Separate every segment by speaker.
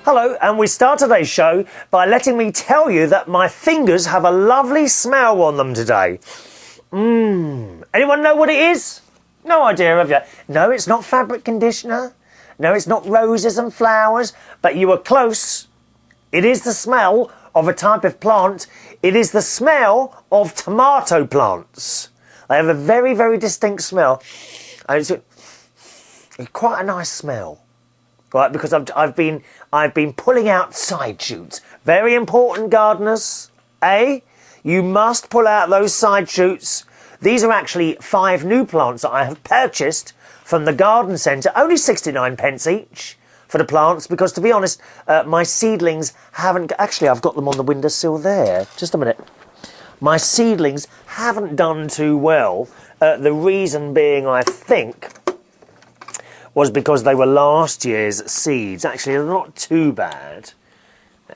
Speaker 1: Hello, and we start today's show by letting me tell you that my fingers have a lovely smell on them today. Anyone know what it is? No idea, have you? No, it's not fabric conditioner. No, it's not roses and flowers, but you were close. It is the smell of a type of plant. It is the smell of tomato plants. They have a very, very distinct smell. And it's quite a nice smell. Right, because I've been pulling out side shoots. Very important, gardeners. You must pull out those side shoots. These are actually 5 new plants that I have purchased from the garden centre. Only 69p each for the plants, because to be honest, my seedlings haven't... Actually, I've got them on the windowsill there. Just a minute. My seedlings haven't done too well. The reason being, I think, was because they were last year's seeds. Actually, they're not too bad.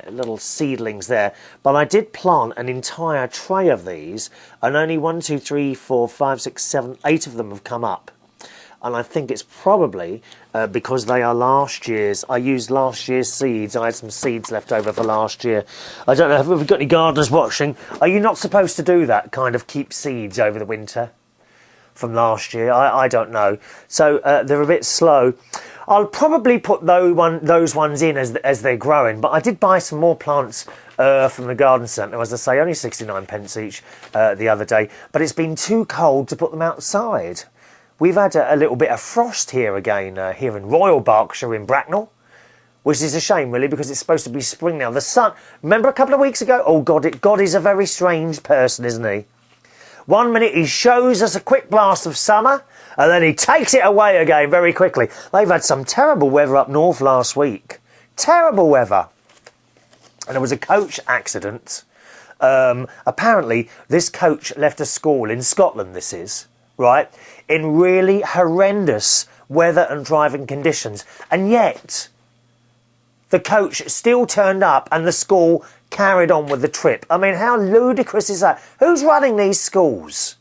Speaker 1: Little seedlings there. But I did plant an entire tray of these, and only 1, 2, 3, 4, 5, 6, 7, 8 of them have come up. And I think it's probably because they are last year's. I used last year's seeds. I had some seeds left over for last year. I don't know, have we got any gardeners watching? Are you not supposed to do that, kind of keep seeds over the winter from last year? I don't know. So they're a bit slow. I'll probably put those ones in as they're growing, but I did buy some more plants from the garden centre, as I say, only 69p each the other day, but it's been too cold to put them outside. We've had a little bit of frost here again, here in Royal Berkshire in Bracknell, which is a shame, really, because it's supposed to be spring now. The sun, remember a couple of weeks ago? Oh, God is a very strange person, isn't he? 1 minute he shows us a quick blast of summer, and then he takes it away again very quickly. They've had some terrible weather up north last week. Terrible weather. And there was a coach accident. Apparently, this coach left a school in Scotland, this is, right, in really horrendous weather and driving conditions. And yet, the coach still turned up and the school carried on with the trip. I mean, how ludicrous is that? Who's running these schools?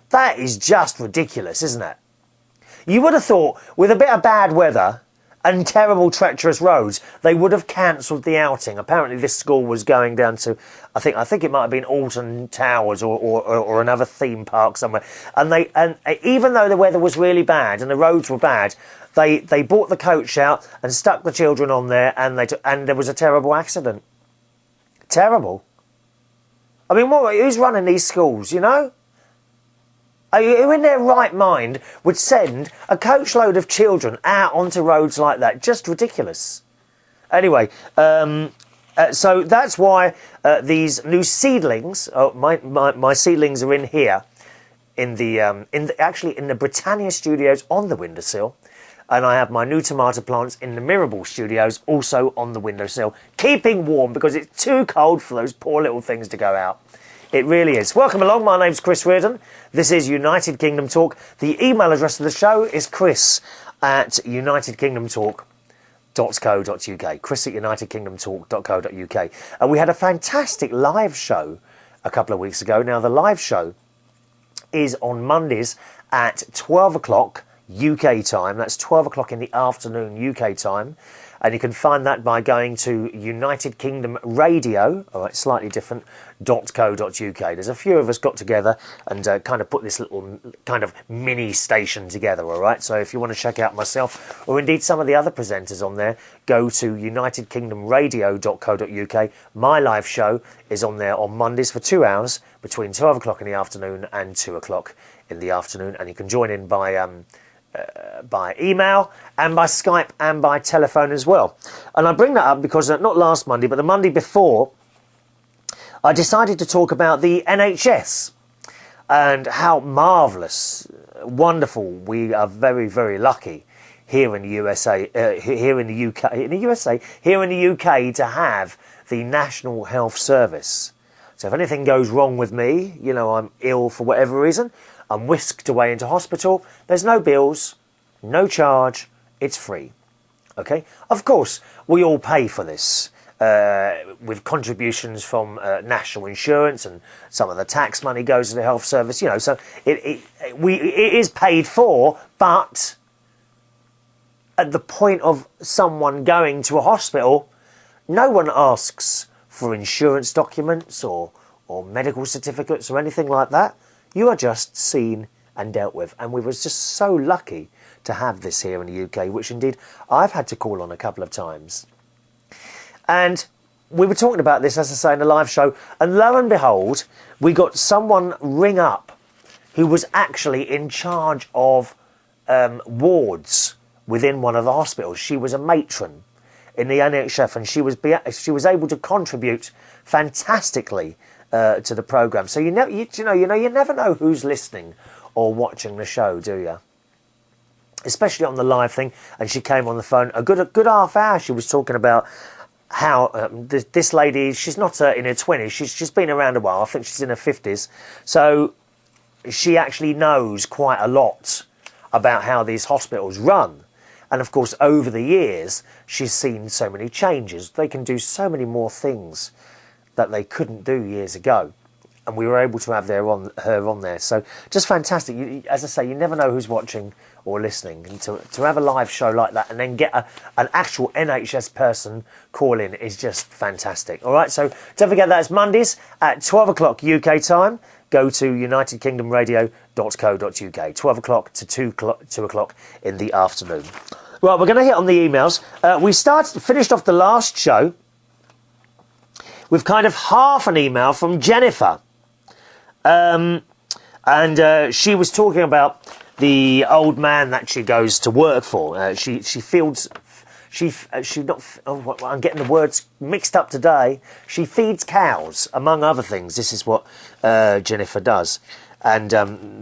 Speaker 1: That is just ridiculous, isn't it? You would have thought, with a bit of bad weather and terrible treacherous roads, they would have cancelled the outing. Apparently this school was going down to, I think it might have been Alton Towers or another theme park somewhere. And even though the weather was really bad and the roads were bad, they brought the coach out and stuck the children on there, and there was a terrible accident. Terrible. I mean, who's running these schools, you know? Who in their right mind would send a coachload of children out onto roads like that? Just ridiculous. Anyway, so that's why these new seedlings, my seedlings are in here, actually in the Britannia studios on the windowsill. And I have my new tomato plants in the Mirable studios, also on the windowsill, keeping warm because it's too cold for those poor little things to go out. It really is. Welcome along. My name's Chris Reardon. This is United Kingdom Talk. The email address of the show is chris@unitedkingdomtalk.co.uk. chris@unitedkingdomtalk.co.uk. And we had a fantastic live show a couple of weeks ago. Now, the live show is on Mondays at 12 o'clock. UK time. That's 12 o'clock in the afternoon UK time, and you can find that by going to United Kingdom Radio, all right, slightly different, .co.uk. There's a few of us got together and kind of put this little kind of mini station together, all right? So if you want to check out myself or indeed some of the other presenters on there, go to unitedkingdomradio.co.uk. My live show is on there on Mondays for 2 hours between 12 o'clock in the afternoon and 2 o'clock in the afternoon, and you can join in by email and by Skype and by telephone as well. And I bring that up because not last Monday, but the Monday before, I decided to talk about the NHS and how marvellous, wonderful, we are very, very lucky here in the USA, here in the UK to have the National Health Service. So if anything goes wrong with me, you know, I'm ill for whatever reason, I'm whisked away into hospital. There's no bills, no charge, it's free. Okay? Of course, we all pay for this with contributions from national insurance, and some of the tax money goes to the health service, you know, so it is paid for, but at the point of someone going to a hospital, No one asks for insurance documents or medical certificates or anything like that. You are just seen and dealt with. And we were just so lucky to have this here in the UK, which indeed I've had to call on a couple of times. And we were talking about this, as I say, in the live show, and lo and behold, we got someone ring up who was actually in charge of wards within one of the hospitals. She was a matron in the NHS, and she was able to contribute fantastically to the programme. So you never know who's listening or watching the show, do you? Especially on the live thing. And she came on the phone a good half hour. She was talking about how this lady, she's not in her 20s, she's been around a while. I think she's in her 50s. So she actually knows quite a lot about how these hospitals run. And of course, over the years, she's seen so many changes. They can do so many more things that they couldn't do years ago. And we were able to have her on there. So just fantastic. As I say, you never know who's watching or listening. And to have a live show like that and then get an actual NHS person call in is just fantastic. All right, so don't forget that it's Mondays at 12 o'clock UK time. Go to unitedkingdomradio.co.uk, 12 o'clock to 2 o'clock in the afternoon. Well, we're going to hit on the emails. We finished off the last show with kind of half an email from Jennifer. And she was talking about the old man that she goes to work for. I'm getting the words mixed up today. She feeds cows, among other things. This is what Jennifer does. And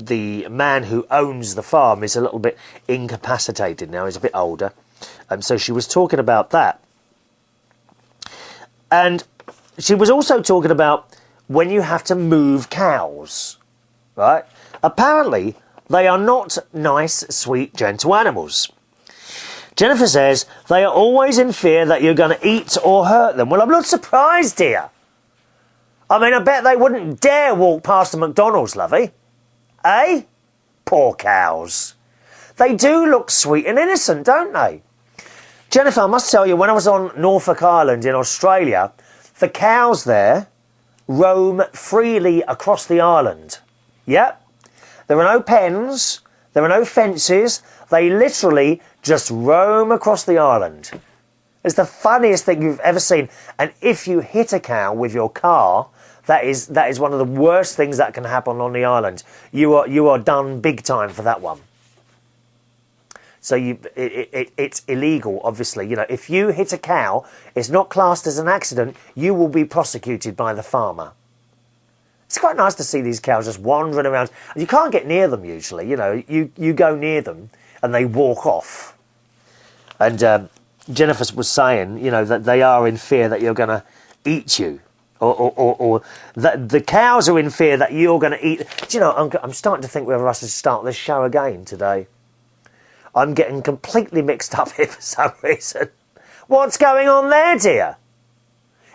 Speaker 1: the man who owns the farm is a little bit incapacitated now. He's a bit older. So she was talking about that. And she was also talking about when you have to move cows, right? Apparently, they are not nice, sweet, gentle animals. Jennifer says they are always in fear that you're going to eat or hurt them. Well, I'm not surprised, dear. I mean, I bet they wouldn't dare walk past a McDonald's, lovey. Eh? Poor cows. They do look sweet and innocent, don't they? Jennifer, I must tell you, when I was on Norfolk Island in Australia, the cows there roam freely across the island. Yep. There are no pens. There are no fences. They literally just roam across the island. It's the funniest thing you've ever seen. And if you hit a cow with your car, that is one of the worst things that can happen on the island. You are done big time for that one. So it's illegal, obviously. You know, if you hit a cow, it's not classed as an accident. You will be prosecuted by the farmer. It's quite nice to see these cows just wandering around. You can't get near them usually. You know, you go near them and they walk off. And Jennifer was saying, you know, that they are in fear that you're going to eat you. Or that the cows are in fear that you're going to eat. Do you know, I'm starting to think whether I should start this show again today. I'm getting completely mixed up here for some reason. What's going on there, dear?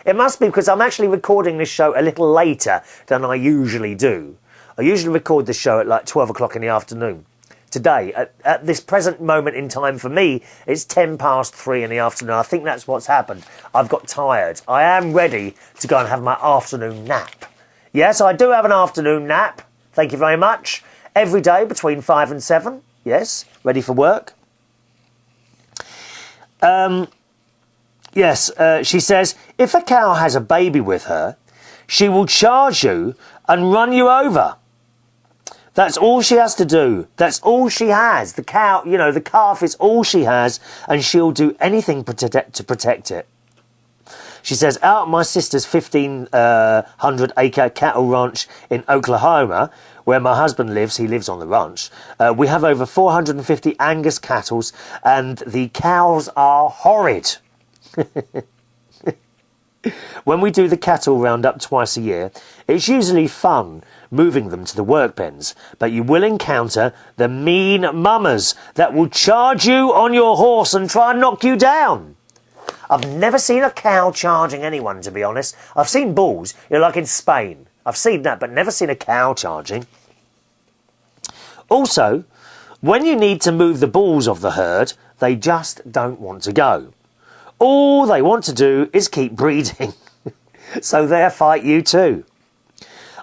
Speaker 1: It must be because I'm actually recording this show a little later than I usually do. I usually record the show at like 12 o'clock in the afternoon. Today, at this present moment in time for me, it's 10 past 3 in the afternoon. I think that's what's happened. I've got tired. I am ready to go and have my afternoon nap. Yes, I do have an afternoon nap. Thank you very much. Every day between 5 and 7. Yes, ready for work. Yes, she says, if a cow has a baby with her, she will charge you and run you over. That's all she has to do. That's all she has. The cow, you know, the calf is all she has, and she'll do anything to protect it. She says, out at my sister's 1,500-acre cattle ranch in Oklahoma, where my husband lives, he lives on the ranch, we have over 450 Angus cattle, and the cows are horrid. When we do the cattle roundup twice a year, it's usually fun moving them to the work pens, but you will encounter the mean mummers that will charge you on your horse and try and knock you down. I've never seen a cow charging anyone, to be honest. I've seen bulls, you know, like in Spain. I've seen that, but never seen a cow charging. Also, when you need to move the bulls of the herd, they just don't want to go. All they want to do is keep breeding. So they'll fight you too.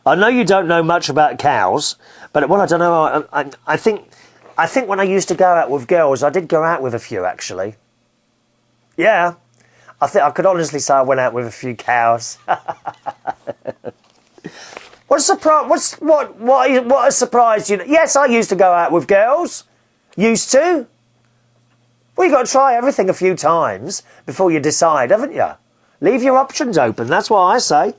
Speaker 1: I know you don't know much about cows, but well, I don't know. I think when I used to go out with girls, I did go out with a few actually. Yeah, I think I could honestly say I went out with a few cows. What a surprise! What a surprise! You know? Yes, I used to go out with girls. Used to. Well, you got to try everything a few times before you decide, haven't you? Leave your options open. That's what I say.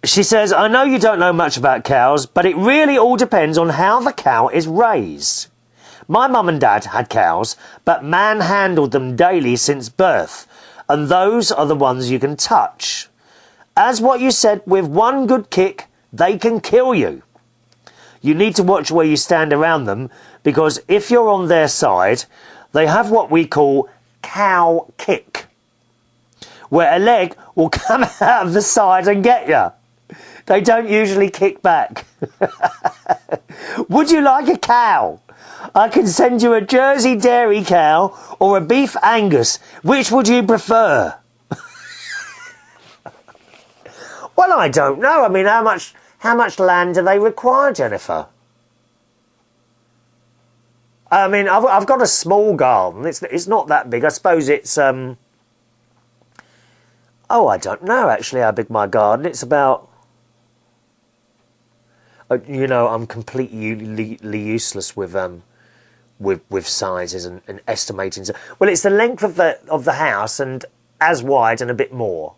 Speaker 1: She says, I know you don't know much about cows, but it really all depends on how the cow is raised. My mum and dad had cows, but manhandled them daily since birth, and those are the ones you can touch. As what you said, with one good kick, they can kill you. You need to watch where you stand around them, because if you're on their side, they have what we call cow kick, where a leg will come out of the side and get you. They don't usually kick back. Would you like a cow? I can send you a Jersey dairy cow or a beef Angus. Which would you prefer? Well, I don't know. I mean, how much land do they require, Jennifer? I mean, I've got a small garden. It's not that big. I suppose it's oh, I don't know actually how big my garden. It's about. You know, I'm completely useless with sizes and estimating. Well, it's the length of the house and as wide and a bit more,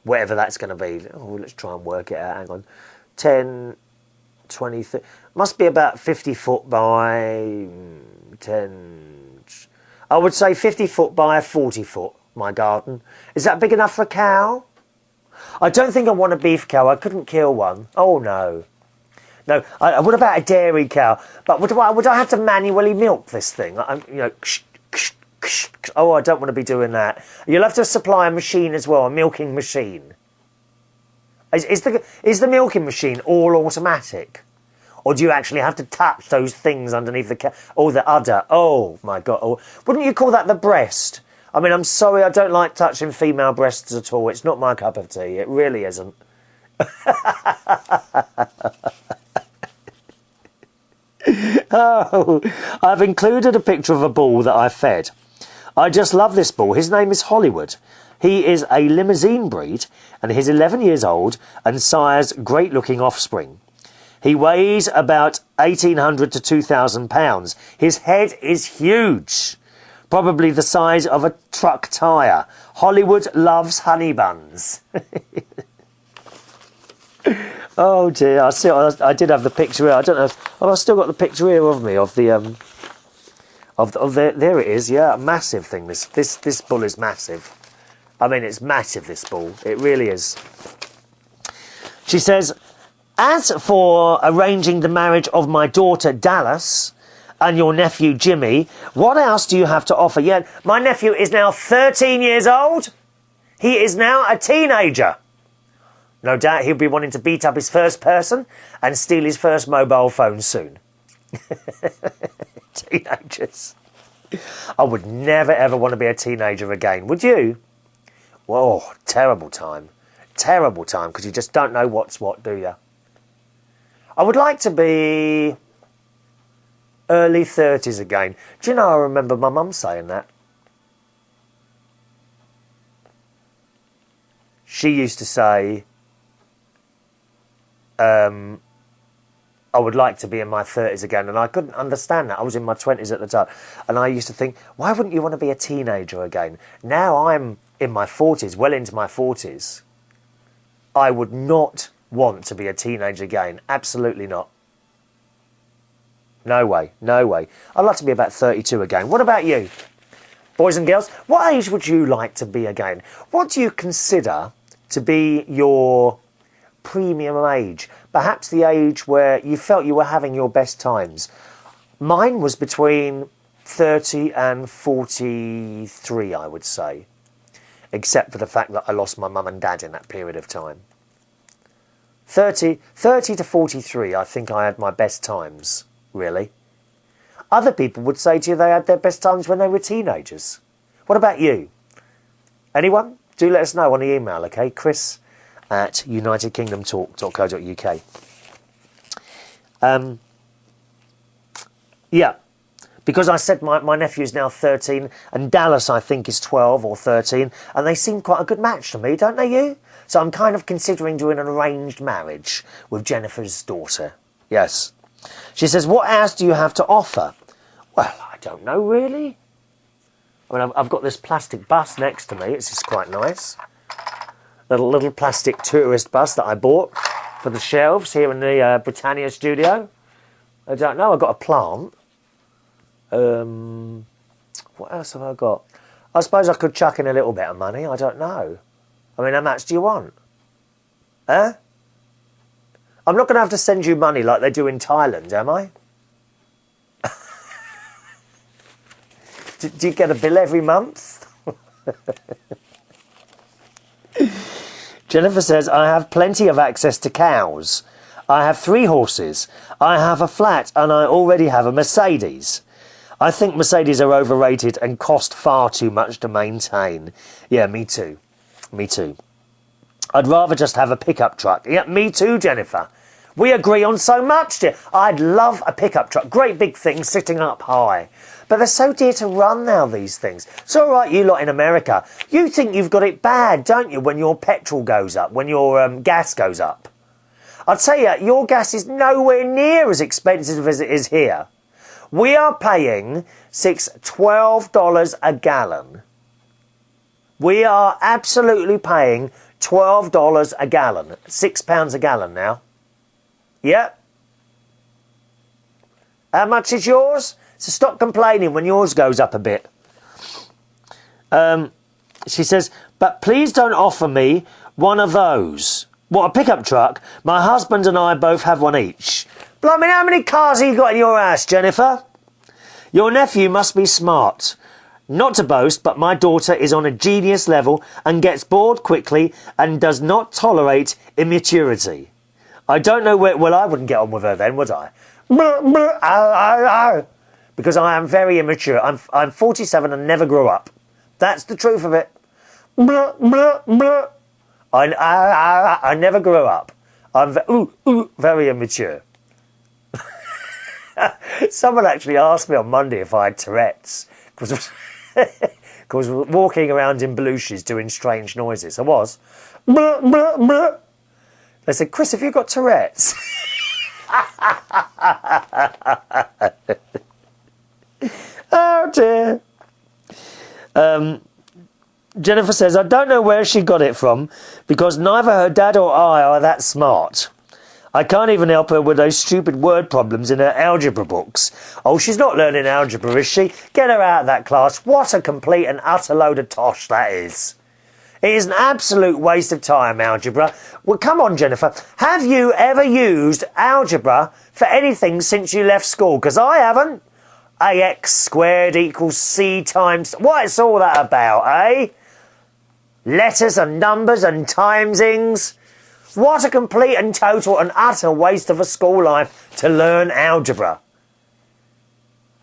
Speaker 1: whatever that's going to be. Oh, let's try and work it out. Hang on, 10, 20, 30, must be about 50 foot by 10. I would say 50 foot by 40 foot. My garden, is that big enough for a cow? I don't think I want a beef cow. I couldn't kill one. Oh no. No, what about a dairy cow? But would I have to manually milk this thing? You know, oh, I don't want to be doing that. You'll have to supply a machine as well, a milking machine. Is the milking machine all automatic? Or do you actually have to touch those things underneath the cow? Oh, the udder. Oh, my God. Oh, wouldn't you call that the breast? I mean, I'm sorry, I don't like touching female breasts at all. It's not my cup of tea. It really isn't. Oh, I've included a picture of a bull that I fed. I just love this bull. His name is Hollywood. He is a limousine breed and he's 11 years old and sires great looking offspring. He weighs about 1,800 to 2,000 pounds. His head is huge, probably the size of a truck tyre. Hollywood loves honey buns. Oh dear, I did have the picture here. I don't know if I've still got the picture here of me of the there it is. Yeah, a massive thing. This bull is massive. I mean, it's massive. This bull, it really is. She says, as for arranging the marriage of my daughter Dallas and your nephew Jimmy, what else do you have to offer? Yeah, my nephew is now 13 years old. He is now a teenager. No doubt he'll be wanting to beat up his first person and steal his first mobile phone soon. Teenagers. I would never ever want to be a teenager again, would you? Whoa, terrible time. Terrible time, because you just don't know what's what, do you? I would like to be early 30s again. Do you know, I remember my mum saying that. She used to say, I would like to be in my 30s again, and I couldn't understand that. I was in my 20s at the time, and I used to think, why wouldn't you want to be a teenager again? Now I'm in my 40s, well into my 40s. I would not want to be a teenager again. Absolutely not. No way, no way. I'd like to be about 32 again. What about you? Boys and girls, what age would you like to be again? What do you consider to be your premium age? Perhaps the age where you felt you were having your best times. Mine was between 30 and 43, I would say. Except for the fact that I lost my mum and dad in that period of time. 30 to 43, I think I had my best times, really. Other people would say to you they had their best times when they were teenagers. What about you? Anyone? Do let us know on the email, okay? chris@unitedkingdomtalk.co.uk. Yeah, because I said my nephew's now 13 and Dallas, I think, is 12 or 13, and they seem quite a good match to me, don't they, you? So I'm kind of considering doing an arranged marriage with Jennifer's daughter. Yes. She says, what else do you have to offer? Well, I don't know, really. I mean, I've got this plastic bus next to me. It's just quite nice. Little plastic tourist bus that I bought for the shelves here in the Britannia studio. I don't know. I've got a plant. What else have I got? I suppose I could chuck in a little bit of money. I don't know. I mean, how much do you want? Huh? I'm not going to have to send you money like they do in Thailand, am I? Do you get a bill every month? Jennifer says, I have plenty of access to cows. I have 3 horses. I have a flat and I already have a Mercedes. I think Mercedes are overrated and cost far too much to maintain. Yeah, me too. Me too. I'd rather just have a pickup truck. Yeah, me too, Jennifer. We agree on so much, dear. I'd love a pickup truck. Great big thing sitting up high. But they're so dear to run now, these things. It's all right, you lot in America. You think you've got it bad, don't you, when your petrol goes up, when your gas goes up? I'll tell you, your gas is nowhere near as expensive as it is here. We are paying $12 a gallon. We are absolutely paying $12 a gallon. £6 a gallon now. Yep. How much is yours? So stop complaining when yours goes up a bit. She says, but please don't offer me one of those. What, a pickup truck? My husband and I both have one each. Blimey, how many cars have you got in your house, Jennifer? Your nephew must be smart. Not to boast, but my daughter is on a genius level and gets bored quickly and does not tolerate immaturity. I don't know where... Well, I wouldn't get on with her then, would I? Because I am very immature. I'm 47 and never grew up. That's the truth of it. I never grew up. I'm very immature. Someone actually asked me on Monday if I had Tourette's. Because walking around in blouses doing strange noises. I was. They said, Chris, have you got Tourette's? Oh dear. Jennifer says, I don't know where she got it from because neither her dad or I are that smart. I can't even help her with those stupid word problems in her algebra books. Oh, she's not learning algebra, is she? Get her out of that class. What a complete and utter load of tosh that is. It is an absolute waste of time, algebra. Well, come on, Jennifer. Have you ever used algebra for anything since you left school? Because I haven't. AX squared equals C times... What's all that about, eh? Letters and numbers and timesings. What a complete and total and utter waste of a school life to learn algebra.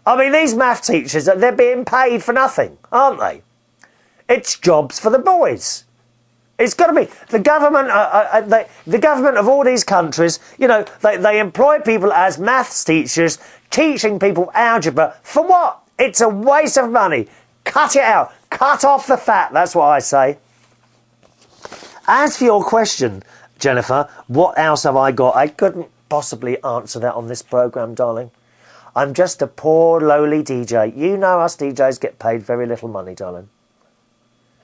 Speaker 1: I mean, these math teachers, they're being paid for nothing, aren't they? It's jobs for the boys. It's got to be. The government, the government of all these countries, you know, they employ people as maths teachers, teaching people algebra. For what? It's a waste of money. Cut it out. Cut off the fat. That's what I say. As for your question, Jennifer, what else have I got? I couldn't possibly answer that on this programme, darling. I'm just a poor, lowly DJ. You know us DJs get paid very little money, darling.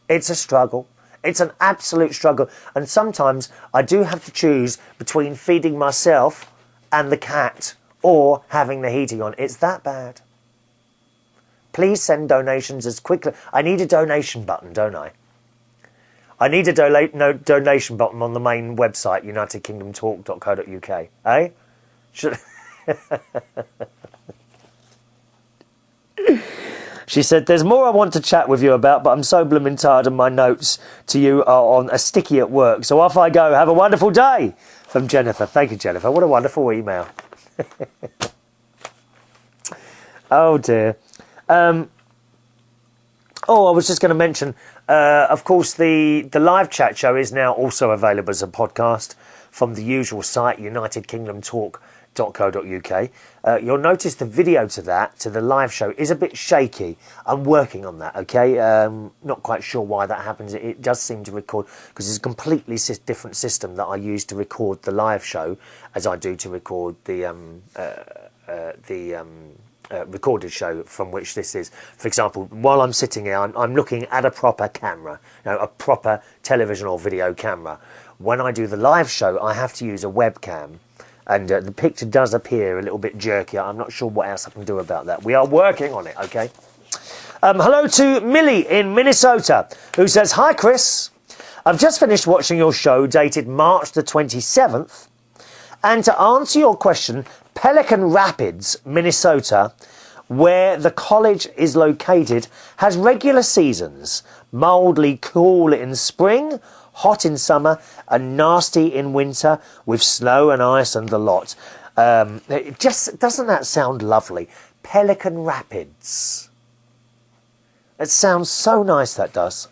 Speaker 1: It's a struggle. It's an absolute struggle. And sometimes I do have to choose between feeding myself and the cat or having the heating on. It's that bad. Please send donations as quickly. I need a donation button, don't I? I need a donation button on the main website, unitedkingdomtalk.co.uk. Eh? Should... She said, there's more I want to chat with you about, but I'm so blooming tired and my notes to you are on a sticky at work. So off I go. Have a wonderful day. From Jennifer. Thank you, Jennifer. What a wonderful email. Oh dear. Oh, I was just going to mention, of course, the live chat show is now also available as a podcast from the usual site, unitedkingdomtalk.co.uk. You'll notice the video to the live show, is a bit shaky. I'm working on that, okay? Not quite sure why that happens. It does seem to record, because it's a completely different system that I use to record the live show as I do to record the recorded show from which this is. For example, while I'm sitting here, I'm looking at a proper camera, a proper television or video camera. When I do the live show, I have to use a webcam, and the picture does appear a little bit jerky. I'm not sure what else I can do about that. We are working on it, okay? Hello to Millie in Minnesota, who says, "Hi Chris, I've just finished watching your show dated March the 27th, and to answer your question, Pelican Rapids, Minnesota, where the college is located, has regular seasons, mildly cool in spring, hot in summer, and nasty in winter, with snow and ice and the lot." It just doesn't that sound lovely? Pelican Rapids. It sounds so nice, that does.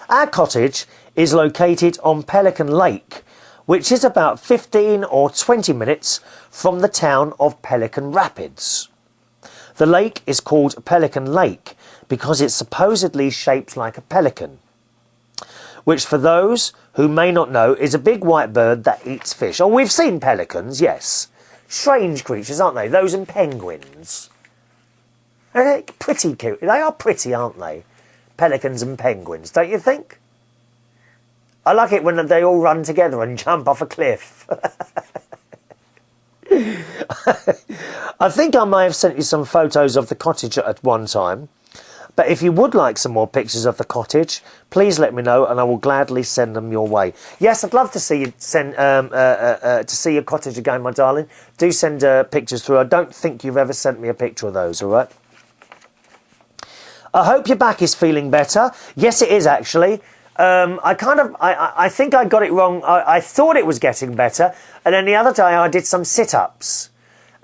Speaker 1: Our cottage is located on Pelican Lake, which is about 15 or 20 minutes from the town of Pelican Rapids. The lake is called Pelican Lake because it's supposedly shaped like a pelican, which, for those who may not know, is a big white bird that eats fish. Oh, we've seen pelicans, yes. Strange creatures, aren't they? Those and penguins. They're pretty cute. They are pretty, aren't they? Pelicans and penguins, don't you think? I like it when they all run together and jump off a cliff. I think I may have sent you some photos of the cottage at one time. But if you would like some more pictures of the cottage, please let me know, and I will gladly send them your way. Yes, I'd love to see you to see your cottage again, my darling. Do send pictures through. I don't think you've ever sent me a picture of those. All right. I hope your back is feeling better. Yes, it is actually. I think I got it wrong. I thought it was getting better, and then the other day I did some sit-ups.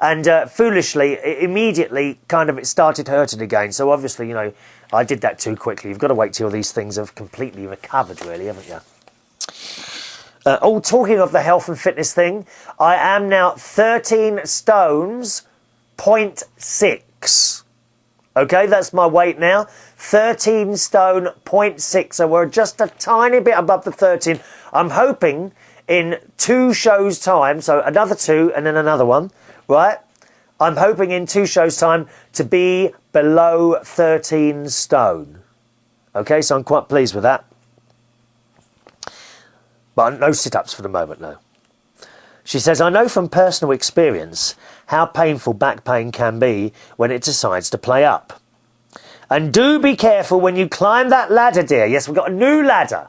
Speaker 1: And foolishly, immediately, it started hurting again. So obviously, I did that too quickly. You've got to wait till these things have completely recovered, really, haven't you? Talking of the health and fitness thing, I am now 13 stones, 0.6. Okay, that's my weight now. 13 stone, 0.6. So we're just a tiny bit above the 13. I'm hoping in 2 shows' time, so another 2 and then another one, right? I'm hoping in 2 shows' time to be below 13 stone. Okay, so I'm quite pleased with that. But no sit-ups for the moment, no. She says, "I know from personal experience how painful back pain can be when it decides to play up. And do be careful when you climb that ladder, dear." Yes, we've got a new ladder.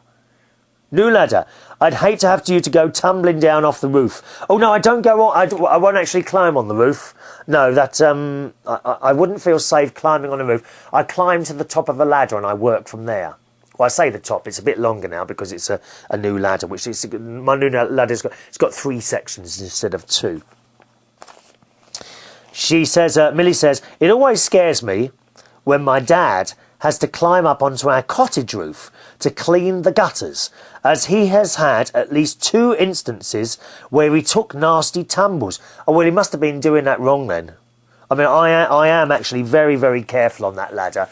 Speaker 1: New ladder. "I'd hate to have you to go tumbling down off the roof." Oh, no, I don't go on. I won't actually climb on the roof. No, that I wouldn't feel safe climbing on the roof. I climb to the top of a ladder and I work from there. Well, I say the top. It's a bit longer now because it's a new ladder. Which is my new ladder's got 3 sections instead of 2. She says, Millie says, "It always scares me when my dad has to climb up onto our cottage roof to clean the gutters, as he has had at least 2 instances where he took nasty tumbles." Oh, well, he must have been doing that wrong then. I mean, I am actually very, very careful on that ladder.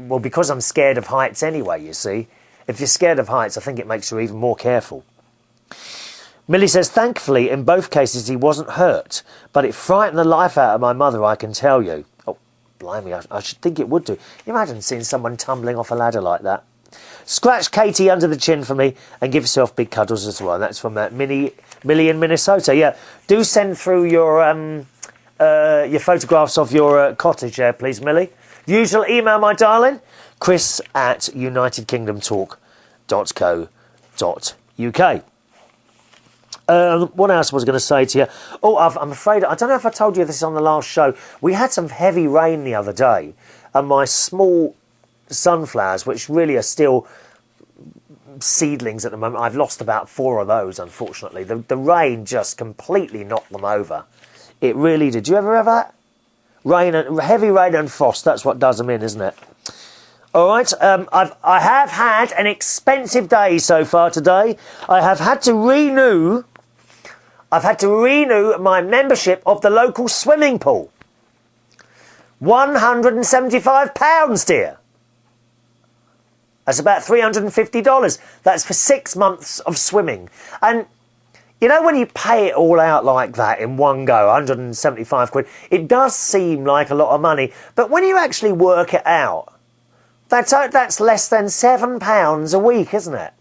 Speaker 1: Well, because I'm scared of heights anyway, you see. If you're scared of heights, I think it makes you even more careful. Millie says, "Thankfully, in both cases, he wasn't hurt, but it frightened the life out of my mother, I can tell you." Oh, blimey, I should think it would do. Imagine seeing someone tumbling off a ladder like that. "Scratch Katie under the chin for me and give yourself big cuddles as well." That's from Millie in Minnesota. Yeah, do send through your photographs of your cottage there, please, Millie. Usual email, my darling, chris@unitedkingdomtalk.co.uk. What else was I going to say to you? Oh, I'm afraid, I don't know if I told you this on the last show. We had some heavy rain the other day, and my small sunflowers, which really are still seedlings at the moment, I've lost about 4 of those, unfortunately. The rain just completely knocked them over. It really did. Do you ever have that? Heavy rain and frost, that's what does them in, isn't it? All right, I have had an expensive day so far today. I have had to renew my membership of the local swimming pool. £175, dear. That's about $350. That's for 6 months of swimming. And you know, when you pay it all out like that in one go, 175 quid, it does seem like a lot of money. But when you actually work it out, that's less than £7 a week, isn't it?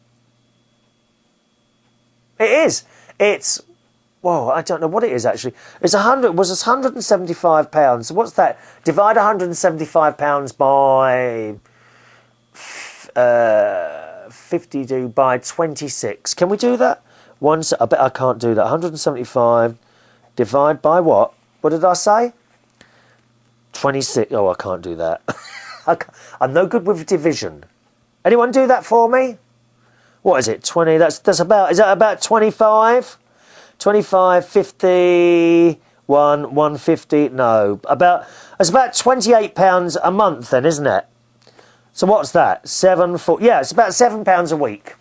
Speaker 1: It is. It's, well, I don't know what it is actually. It's £175. So what's that? Divide £175 by 52 by 26. Can we do that? I bet I can't do that. 175 divide by what? What did I say? 26. Oh, I can't do that. I'm no good with division. Anyone do that for me? What is it? 20. That's about. Is that about 25? 25, 50, 150. No, it's about £28 a month then, isn't it? So what's that? Yeah, it's about £7 a week.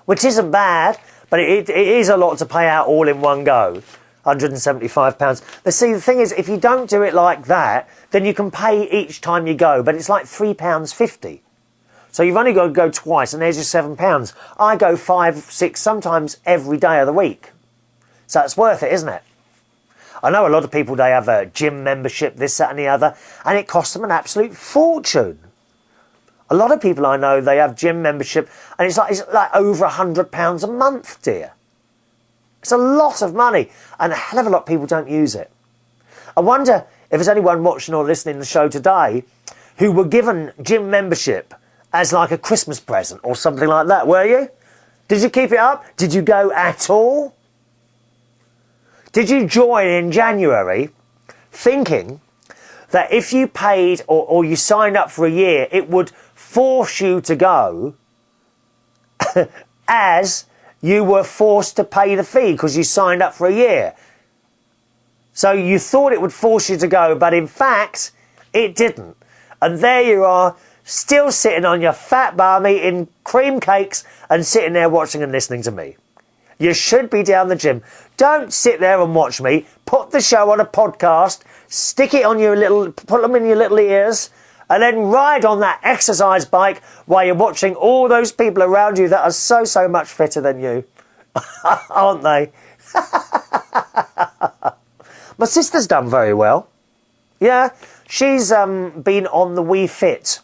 Speaker 1: Which isn't bad, but it is a lot to pay out all in one go. £175. But see, the thing is, if you don't do it like that, then you can pay each time you go, but it's like £3.50. So you've only got to go twice, and there's your £7. I go 5, 6, sometimes every day of the week. So it's worth it, isn't it? I know a lot of people, they have a gym membership, this, that and the other, and it costs them an absolute fortune. A lot of people I know, they have gym membership, and it's like over £100 a month, dear. It's a lot of money, and a hell of a lot of people don't use it. I wonder if there's anyone watching or listening to the show today who were given gym membership as like a Christmas present or something like that, were you? Did you keep it up? Did you go at all? Did you join in January thinking that if you paid or you signed up for a year, it would force you to go as you were forced to pay the fee because you signed up for a year? So you thought it would force you to go, but in fact, it didn't. And there you are, still sitting on your fat bum eating cream cakes and sitting there watching and listening to me. You should be down the gym. Don't sit there and watch me. Put the show on a podcast, stick it on put them in your little ears, and then ride on that exercise bike while you're watching all those people around you that are so much fitter than you. Aren't they? My sister's done very well. Yeah, she's been on the Wii Fit.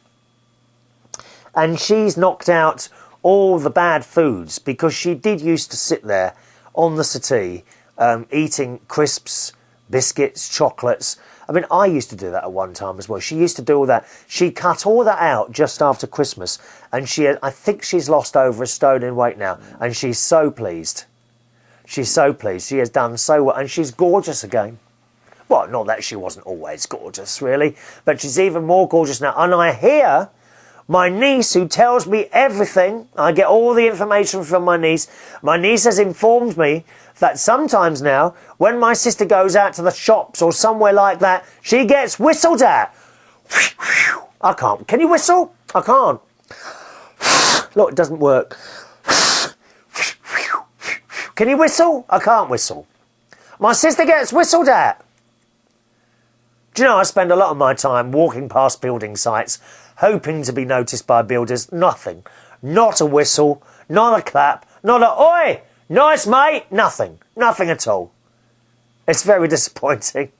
Speaker 1: And she's knocked out all the bad foods because she did used to sit there on the settee eating crisps, biscuits, chocolates. I mean, I used to do that at one time as well. She used to do all that. She cut all that out just after Christmas, and I think she's lost over a stone in weight now, and she's so pleased. She's so pleased. She has done so well, and she's gorgeous again. Well, not that she wasn't always gorgeous, really, but she's even more gorgeous now. And I hear my niece, who tells me everything, I get all the information from my niece. My niece has informed me that sometimes now, when my sister goes out to the shops or somewhere like that, she gets whistled at. I can't. Can you whistle? I can't. Look, it doesn't work. Can you whistle? I can't whistle. My sister gets whistled at. Do you know, I spend a lot of my time walking past building sites, hoping to be noticed by builders. Nothing. Not a whistle, not a clap, not a oi, nice mate, nothing. Nothing at all. It's very disappointing.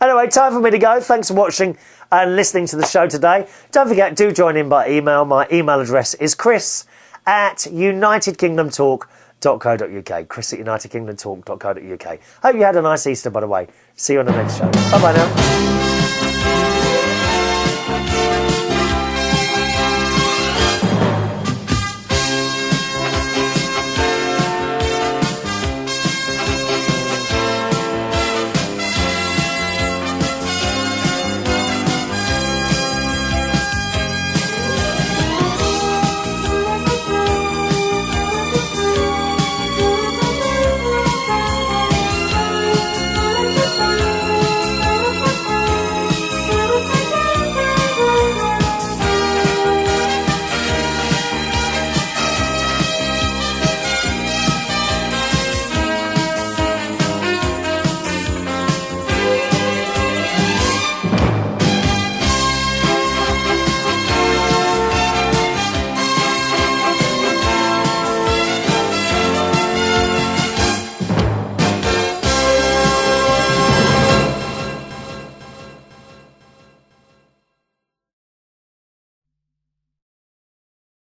Speaker 1: Anyway, time for me to go. Thanks for watching and listening to the show today. Don't forget, do join in by email. My email address is chris@unitedkingdomtalk.co.uk. chris@unitedkingdomtalk.co.uk. Hope you had a nice Easter, by the way. See you on the next show. Bye-bye now.